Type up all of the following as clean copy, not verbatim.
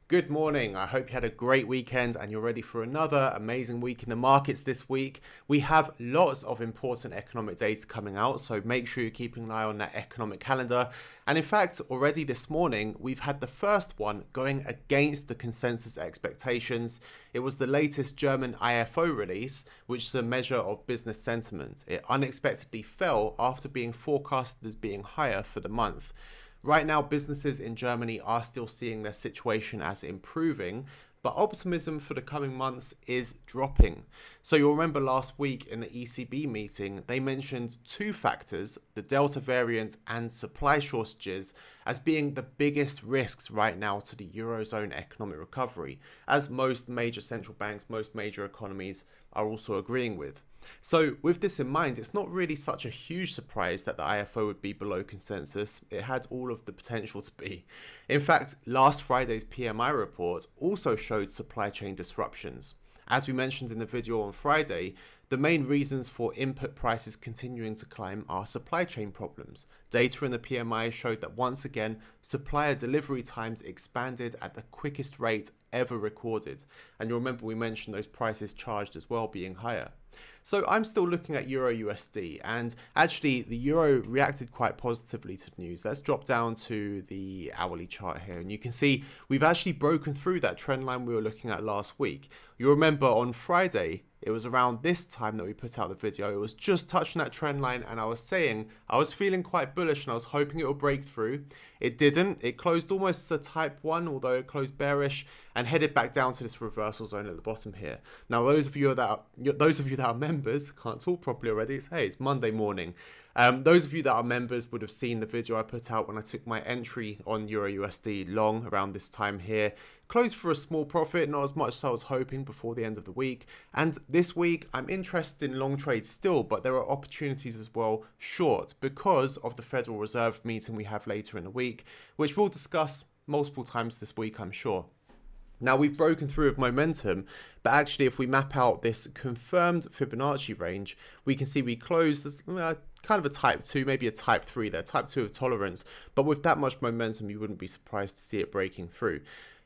Good morning. I hope you had a great weekend and you're ready for another amazing week in the markets this week. We have lots of important economic data coming out, so make sure you're keeping an eye on that economic calendar. And in fact, already this morning, we've had the first one going against the consensus expectations. It was the latest German IFO release, which is a measure of business sentiment. It unexpectedly fell after being forecasted as being higher for the month. Right now, businesses in Germany are still seeing their situation as improving, but optimism for the coming months is dropping. So you'll remember last week in the ECB meeting, they mentioned two factors, the Delta variant and supply shortages, as being the biggest risks right now to the Eurozone economic recovery, as most major central banks, most major economies are also agreeing with. So with this in mind, it's not really such a huge surprise that the IFO would be below consensus. It had all of the potential to be. In fact, last Friday's PMI report also showed supply chain disruptions. As we mentioned in the video on Friday, the main reasons for input prices continuing to climb are supply chain problems. Data in the PMI showed that once again, supplier delivery times expanded at the quickest rate ever recorded. And you'll remember we mentioned those prices charged as well being higher. So I'm still looking at EURUSD, and actually the euro reacted quite positively to the news. Let's drop down to the hourly chart here, and you can see we've actually broken through that trend line we were looking at last week. You remember on Friday, it was around this time that we put out the video. It was just touching that trend line, and I was saying I was feeling quite bullish and I was hoping it would break through. It didn't. It closed almost a type 1, although it closed bearish, and headed back down to this reversal zone at the bottom here. Now, those of you that are members, can't talk properly already. It's Monday morning. Those of you that are members would have seen the video I put out when I took my entry on EURUSD long around this time here. Closed for a small profit, not as much as I was hoping before the end of the week. And this week, I'm interested in long trades still, but there are opportunities as well short because of the Federal Reserve meeting we have later in the week, which we'll discuss multiple times this week, I'm sure. Now, we've broken through with momentum, but actually if we map out this confirmed Fibonacci range, we can see we closed as kind of a type 2, maybe a type 3 there, type 2 of tolerance, but with that much momentum, you wouldn't be surprised to see it breaking through.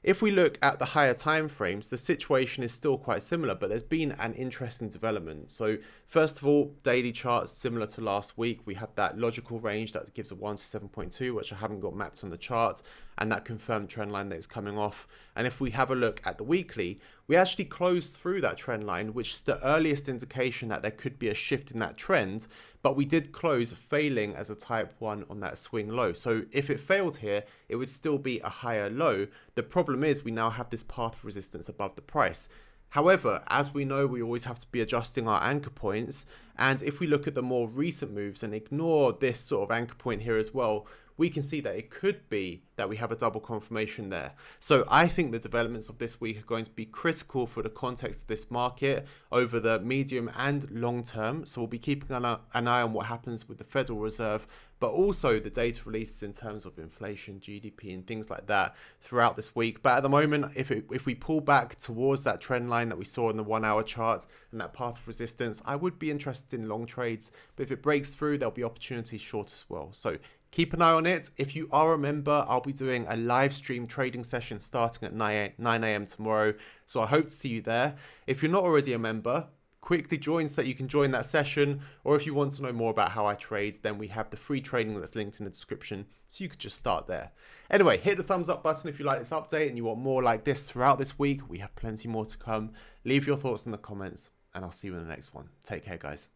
If we look at the higher time frames, the situation is still quite similar, but there's been an interesting development. So first of all, daily charts similar to last week. We have that logical range that gives a 1 to 7.2, which I haven't got mapped on the chart, and that confirmed trend line that is coming off. And if we have a look at the weekly, we actually closed through that trend line, which is the earliest indication that there could be a shift in that trend, but we did close failing as a type 1 on that swing low. So if it failed here, it would still be a higher low. The problem is we now have this path of resistance above the price. However, as we know, we always have to be adjusting our anchor points. And if we look at the more recent moves and ignore this sort of anchor point here as well, we can see that it could be that we have a double confirmation there. So I think the developments of this week are going to be critical for the context of this market over the medium and long term. So we'll be keeping an eye on what happens with the Federal Reserve, but also the data releases in terms of inflation, GDP and things like that throughout this week. But at the moment, if we pull back towards that trend line that we saw in the 1 hour chart and that path of resistance, I would be interested in long trades. But if it breaks through, there'll be opportunities short as well. So keep an eye on it. If you are a member, I'll be doing a live stream trading session starting at 9 a.m. tomorrow. So I hope to see you there. If you're not already a member, quickly join so that you can join that session. Or if you want to know more about how I trade, then we have the free trading that's linked in the description. So you could just start there. Anyway, hit the thumbs up button if you like this update and you want more like this throughout this week. We have plenty more to come. Leave your thoughts in the comments and I'll see you in the next one. Take care, guys.